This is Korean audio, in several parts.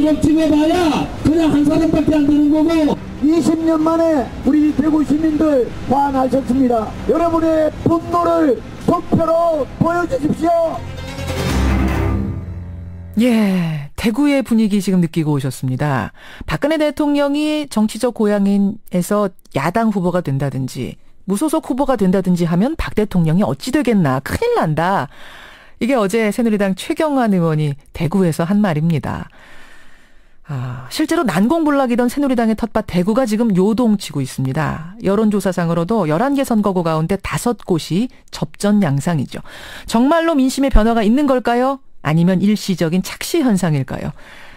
지금 찍어봐야 그냥 한 사람밖에 안 되는 거고 20년 만에 우리 대구 시민들 환하셨습니다. 여러분의 분노를 투표로 보여주십시오. 예, 대구의 분위기 지금 느끼고 오셨습니다. 박근혜 대통령이 정치적 고향인에서 야당 후보가 된다든지 무소속 후보가 된다든지 하면 박 대통령이 어찌 되겠나, 큰일 난다. 이게 어제 새누리당 최경환 의원이 대구에서 한 말입니다. 실제로 난공불락이던 새누리당의 텃밭 대구가 지금 요동치고 있습니다. 여론조사상으로도 11개 선거구 가운데 5곳이 접전 양상이죠. 정말로 민심의 변화가 있는 걸까요? 아니면 일시적인 착시 현상일까요?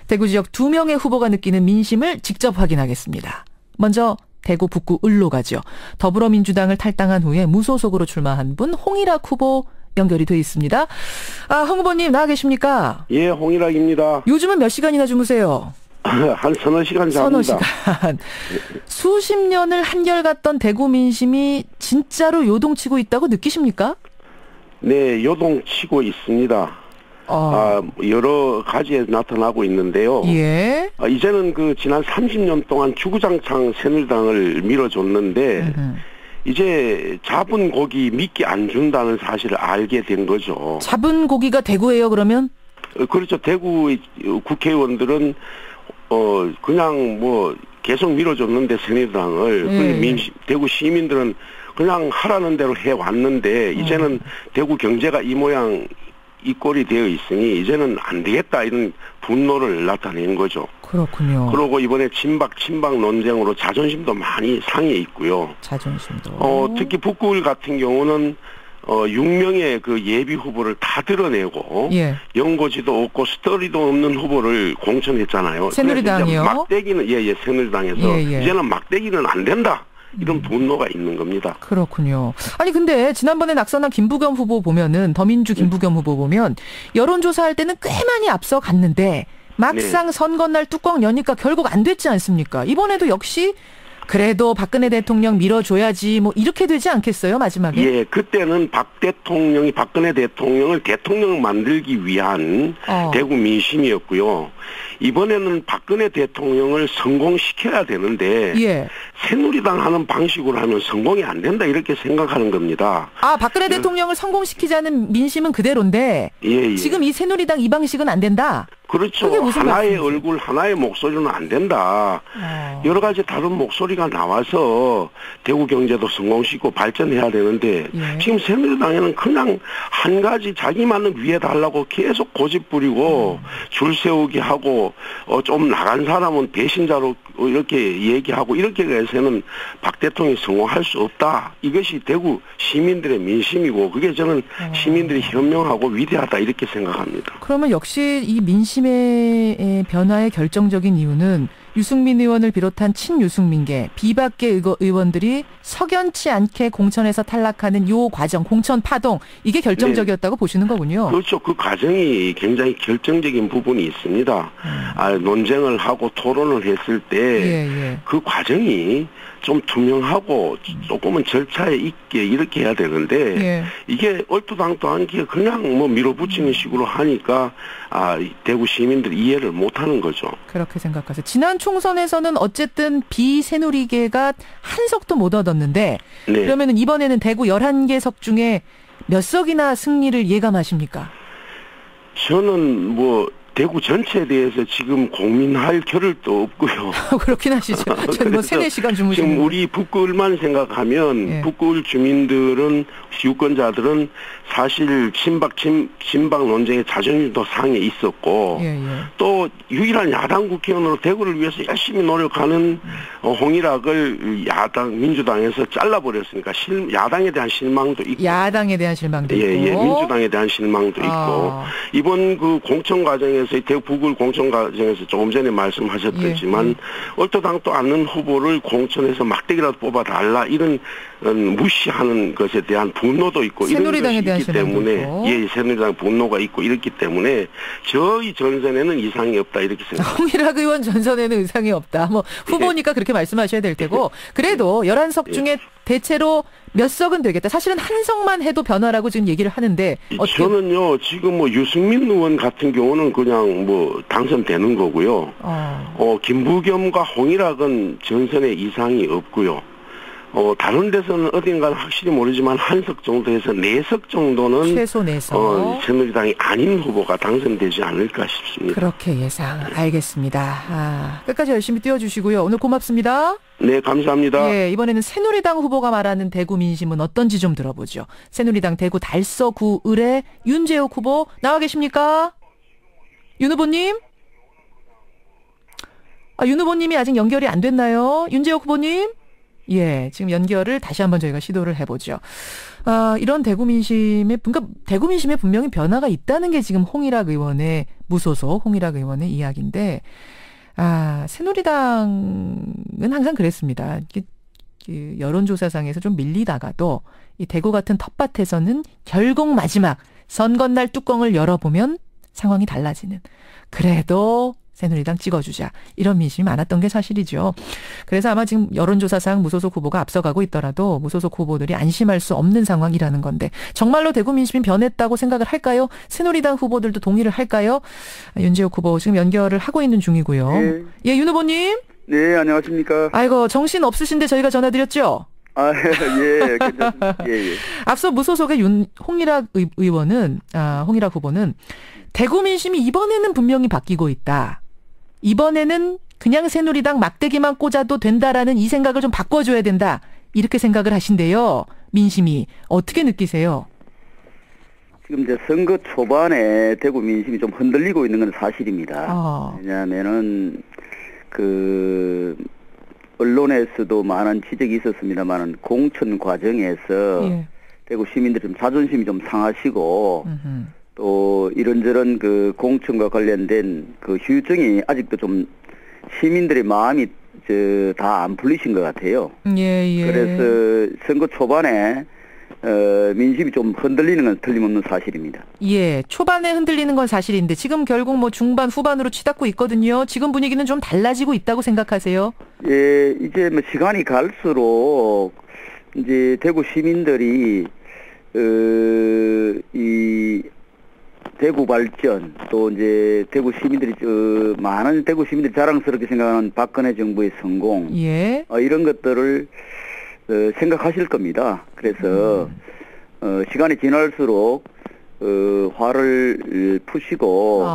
대구 지역 2명의 후보가 느끼는 민심을 직접 확인하겠습니다. 먼저 대구 북구 을로 가죠. 더불어민주당을 탈당한 후에 무소속으로 출마한 분 홍일학 후보 연결이 돼 있습니다. 홍 후보님 나와 계십니까? 예, 홍일학입니다. 요즘은 몇 시간이나 주무세요? 한 서너 시간 잡니다. 서너 시간. 수십 년을 한결같던 대구 민심이 진짜로 요동치고 있다고 느끼십니까? 네, 요동치고 있습니다. 여러 가지에 나타나고 있는데요. 예. 이제는 지난 30년 동안 주구장창 새누리당을 밀어줬는데, 이제 잡은 고기 미끼 안 준다는 사실을 알게 된 거죠. 잡은 고기가 대구예요, 그러면? 그렇죠. 대구 국회의원들은 그냥 계속 밀어줬는데 새누리당을 대구 시민들은 그냥 하라는 대로 해왔는데 이제는 대구 경제가 이 모양 이 꼴이 되어 있으니 이제는 안 되겠다 이런 분노를 나타낸 거죠. 그렇군요. 그리고 이번에 친박 논쟁으로 자존심도 많이 상해 있고요. 자존심도. 특히 북구을 같은 경우는 6명의 예비 후보를 다 드러내고 연고지도 없고 스토리도 없는 후보를 공천했잖아요. 새누리당이요? 막대기는 새누리당에서 이제는 막대기는 안 된다. 이런 분노가 있는 겁니다. 그렇군요. 아니 근데 지난번에 낙선한 김부겸 후보 보면은 더민주 김부겸 후보 보면 여론조사할 때는 꽤 많이 앞서 갔는데 막상 선거날 뚜껑 여니까 결국 안 됐지 않습니까? 이번에도 역시 그래도 박근혜 대통령 밀어줘야지 이렇게 되지 않겠어요 마지막에? 예, 그때는 박근혜 대통령을 대통령 만들기 위한 대구 민심이었고요. 이번에는 박근혜 대통령을 성공시켜야 되는데 새누리당 하는 방식으로 하면 성공이 안 된다 이렇게 생각하는 겁니다. 박근혜 대통령을 성공시키자는 민심은 그대로인데 지금 이 새누리당 이 방식은 안 된다? 그렇죠. 하나의 얼굴, 하나의 목소리는 안 된다. 여러 가지 다른 목소리가 나와서 대구 경제도 성공시키고 발전해야 되는데 지금 새누리당에는 그냥 한 가지 자기만은 위해 달라고 계속 고집 부리고 줄 세우기 하고 좀 나간 사람은 배신자로 이렇게 얘기하고 이렇게 해서는 박 대통령이 성공할 수 없다. 이것이 대구 시민들의 민심이고 그게 저는 시민들이 현명하고 위대하다 이렇게 생각합니다. 그러면 역시 이 민심의 변화의 결정적인 이유는 유승민 의원을 비롯한 친유승민계 비박계 의원들이 석연치 않게 공천에서 탈락하는 요 과정, 공천 파동 이게 결정적이었다고 보시는 거군요. 그렇죠. 그 과정이 굉장히 결정적인 부분이 있습니다. 논쟁을 하고 토론을 했을 때 그 과정이 좀 투명하고 조금은 절차에 있게 이렇게 해야 되는데 이게 얼토당토 않게 그냥 밀어붙이는 식으로 하니까 대구 시민들이 이해를 못하는 거죠. 그렇게 생각하세요. 지난 총선에서는 어쨌든 비새누리계가 한 석도 못 얻었는데 그러면은 이번에는 대구 11개 석 중에 몇 석이나 승리를 예감하십니까? 저는 대구 전체에 대해서 지금 고민할 겨를도 없고요. 그렇긴 하시죠. 저는 3-4시간 주무시는. 지금 우리 북구을만 생각하면 북구을 주민들은 유권자들은 사실 친박 논쟁에 자존심도 상해 있었고 또 유일한 야당 국회의원으로 대구를 위해서 열심히 노력하는 홍일학을 민주당에서 잘라버렸으니까 야당에 대한 실망도 있고. 야당에 대한 실망도 있고. 민주당에 대한 실망도 있고. 이번 공천 과정에 대구 북구을 공천 과정에서 조금 전에 말씀하셨겠지만 얼토당토 않는 후보를 공천해서 막대기라도 뽑아달라 이런 무시하는 것에 대한 분노 분노도 있고 이런 새누리당에 것이 대한 있기 때문에 실망도 예, 새누리당 분노가 있고 이렇기 때문에 저희 전선에는 이상이 없다 이렇게 생각합니다. 홍일학 의원 전선에는 의상이 없다. 뭐 후보니까 그렇게 말씀하셔야 될 테고 그래도 11석 중에 대체로 몇 석은 되겠다. 사실은 한 석만 해도 변화라고 지금 얘기를 하는데 어떻게... 저는요 지금 뭐 유승민 의원 같은 경우는 그냥 뭐 당선되는 거고요. 김부겸과 홍일학은 전선에 이상이 없고요. 다른 데서는 어딘가는 확실히 모르지만 한 석 정도 해서 4석 정도는 최소 4석 새누리당이 아닌 후보가 당선되지 않을까 싶습니다. 그렇게 예상. 알겠습니다. 끝까지 열심히 뛰어주시고요. 오늘 고맙습니다. 네, 감사합니다. 예, 이번에는 새누리당 후보가 말하는 대구 민심은 어떤지 좀 들어보죠. 새누리당 대구 달서구 을의 윤재욱 후보 나와 계십니까? 윤 후보님? 윤 후보님이 아직 연결이 안 됐나요? 윤재욱 후보님? 예, 지금 연결을 다시 한번 저희가 시도를 해보죠. 이런 대구 민심에 분명히 변화가 있다는 게 지금 홍일학 의원의 무소속 홍일학 의원의 이야기인데, 새누리당은 항상 그랬습니다. 여론조사상에서 좀 밀리다가도 이 대구 같은 텃밭에서는 결국 마지막 선거날 뚜껑을 열어보면 상황이 달라지는. 그래도 새누리당 찍어주자. 이런 민심이 많았던 게 사실이죠. 그래서 아마 지금 여론조사상 무소속 후보가 앞서가고 있더라도 무소속 후보들이 안심할 수 없는 상황이라는 건데 정말로 대구 민심이 변했다고 생각을 할까요? 새누리당 후보들도 동의를 할까요? 윤재욱 후보 지금 연결을 하고 있는 중이고요. 네. 예, 윤 후보님. 네, 안녕하십니까. 아이고, 정신 없으신데 저희가 전화드렸죠? 예, 괜찮습니다. 예. 앞서 무소속의 홍일학 의원은, 홍일학 후보는 대구 민심이 이번에는 분명히 바뀌고 있다. 이번에는 그냥 새누리당 막대기만 꽂아도 된다라는 이 생각을 좀 바꿔줘야 된다. 이렇게 생각을 하신대요. 민심이. 어떻게 느끼세요? 지금 이제 선거 초반에 대구 민심이 좀 흔들리고 있는 건 사실입니다. 왜냐하면은 언론에서도 많은 지적이 있었습니다만은 공천 과정에서 예. 대구 시민들 좀 자존심이 좀 상하시고 또 이런저런 공천과 관련된 후유증이 아직도 좀 시민들의 마음이 다 안 풀리신 것 같아요. 예. 그래서 선거 초반에 민심이 좀 흔들리는 건 틀림없는 사실입니다. 예, 초반에 흔들리는 건 사실인데 지금 결국 뭐 중반 후반으로 치닫고 있거든요. 지금 분위기는 좀 달라지고 있다고 생각하세요? 예, 이제 뭐 시간이 갈수록 이제 대구 시민들이 이 대구 발전 또 이제 대구 시민들이 많은 대구 시민들이 자랑스럽게 생각하는 박근혜 정부의 성공, 예, 이런 것들을 생각하실 겁니다. 그래서 시간이 지날수록 화를 푸시고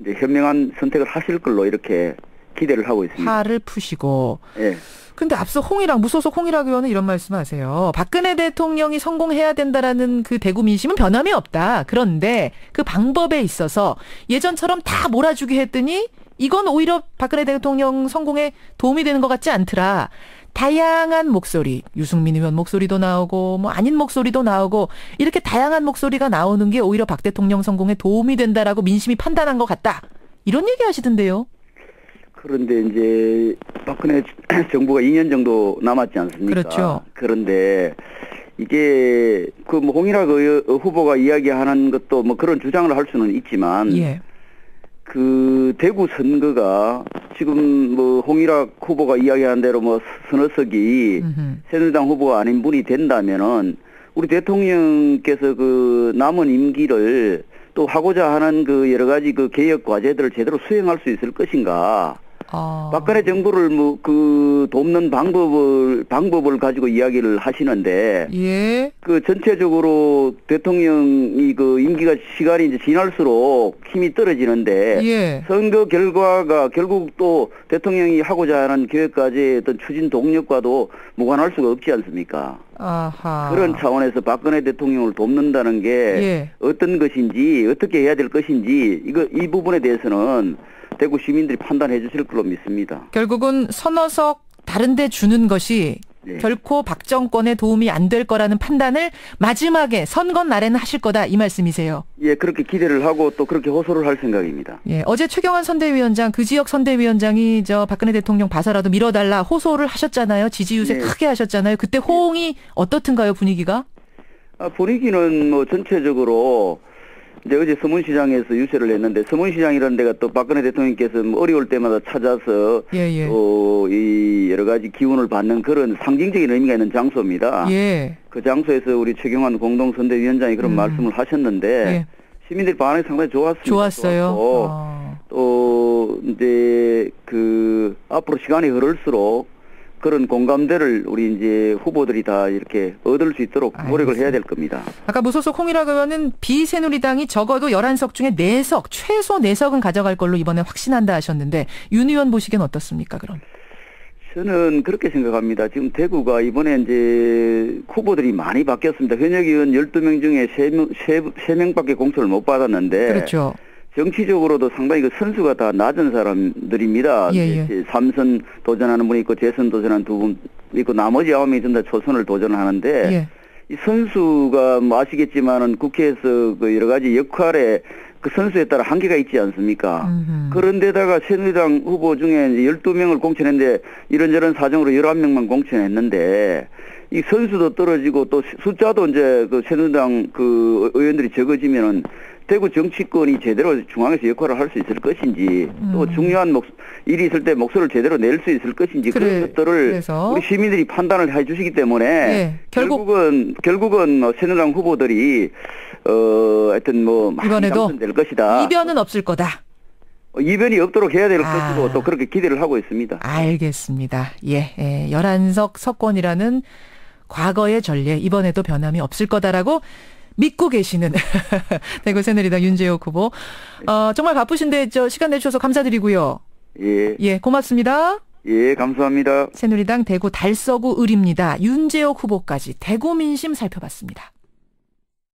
이제 현명한 선택을 하실 걸로 이렇게 기대를 하고 있습니다. 화를 푸시고. 예. 근데 앞서 무소속 홍일학 의원은 이런 말씀하세요. 박근혜 대통령이 성공해야 된다라는 그 대구 민심은 변함이 없다. 그런데 그 방법에 있어서 예전처럼 다 몰아주기 했더니 이건 오히려 박근혜 대통령 성공에 도움이 되는 것 같지 않더라. 다양한 목소리, 유승민 의원 목소리도 나오고 뭐 아닌 목소리도 나오고 이렇게 다양한 목소리가 나오는 게 오히려 박 대통령 성공에 도움이 된다라고 민심이 판단한 것 같다. 이런 얘기 하시던데요. 그런데 이제 박근혜 정부가 2년 정도 남았지 않습니까? 그렇죠. 그런데 이게 뭐 홍일학 후보가 이야기하는 것도 뭐 그런 주장을 할 수는 있지만 예. 대구 선거가 지금 뭐 홍일학 후보가 이야기한 대로 뭐 서너 석이 새누리당 후보가 아닌 분이 된다면은 우리 대통령께서 남은 임기를 또 하고자 하는 여러 가지 개혁 과제들을 제대로 수행할 수 있을 것인가? 박근혜 정부를 돕는 방법을 가지고 이야기를 하시는데, 예. 전체적으로 대통령이 임기가 시간이 이제 지날수록 힘이 떨어지는데, 예. 선거 결과가 결국 또 대통령이 하고자 하는 계획까지의 어떤 추진 동력과도 무관할 수가 없지 않습니까? 아하. 그런 차원에서 박근혜 대통령을 돕는다는 게 예. 어떤 것인지, 어떻게 해야 될 것인지, 이 부분에 대해서는 대구 시민들이 판단해 주실 걸로 믿습니다. 결국은 서너 석 다른 데 주는 것이 네. 결코 박 정권에 도움이 안 될 거라는 판단을 마지막에 선거 날에는 하실 거다 이 말씀이세요. 예, 그렇게 기대를 하고 또 그렇게 호소를 할 생각입니다. 예, 어제 최경환 선대위원장 그 지역 선대위원장이 박근혜 대통령 봐서라도 밀어달라 호소를 하셨잖아요. 지지 유세 네. 크게 하셨잖아요. 그때 호응이 어떻든가요, 분위기가? 분위기는 뭐 전체적으로 이제 어제 서문시장에서 유세를 했는데 서문시장이라는 데가 또 박근혜 대통령께서 뭐 어려울 때마다 찾아서 예. 또 이 여러 가지 기운을 받는 그런 상징적인 의미가 있는 장소입니다. 예. 그 장소에서 우리 최경환 공동선대위원장이 그런 말씀을 하셨는데 예. 시민들이 반응이 상당히 좋았습니다. 좋았어요. 또 이제 그 앞으로 시간이 흐를수록 그런 공감대를 우리 이제 후보들이 다 이렇게 얻을 수 있도록 노력을 해야 될 겁니다. 아까 무소속 홍일학 의원은 비새누리당이 적어도 11석 중에 4석, 최소 4석은 가져갈 걸로 이번에 확신한다 하셨는데 윤 의원 보시기엔 어떻습니까, 그럼? 저는 그렇게 생각합니다. 지금 대구가 이번에 이제 후보들이 많이 바뀌었습니다. 현역 의원 12명 중에 3명밖에 공천을 못 받았는데. 그렇죠. 정치적으로도 상당히 그 선수가 다 낮은 사람들입니다. 예. 3선 도전하는 분이 있고 재선 도전하는 2분 있고 나머지 9명이 전부 다 초선을 도전하는데 예. 이 선수가 뭐 아시겠지만은 국회에서 그 여러 가지 역할에 그 선수에 따라 한계가 있지 않습니까? 그런데다가 새누리당 후보 중에 12명을 공천했는데 이런저런 사정으로 11명만 공천했는데 이 선수도 떨어지고 또 숫자도 이제 그 새누리당 그 의원들이 적어지면은 대구 정치권이 제대로 중앙에서 역할을 할 수 있을 것인지 또 중요한 일이 있을 때 목소리를 제대로 낼 수 있을 것인지 그런 것들을 그래서. 우리 시민들이 판단을 해 주시기 때문에 예, 결국은 뭐 새누리당 후보들이 하여튼 뭐 많이 이번에도 당선될 것이다. 이변은 없을 거다. 이변이 없도록 해야 될 것이고 또 그렇게 기대를 하고 있습니다. 알겠습니다. 11석 석권이라는 과거의 전례 이번에도 변함이 없을 거다라고 믿고 계시는 대구 새누리당 윤재옥 후보. 정말 바쁘신데 시간 내주셔서 감사드리고요. 예. 고맙습니다. 예, 감사합니다. 새누리당 대구 달서구 을입니다. 윤재옥 후보까지 대구 민심 살펴봤습니다.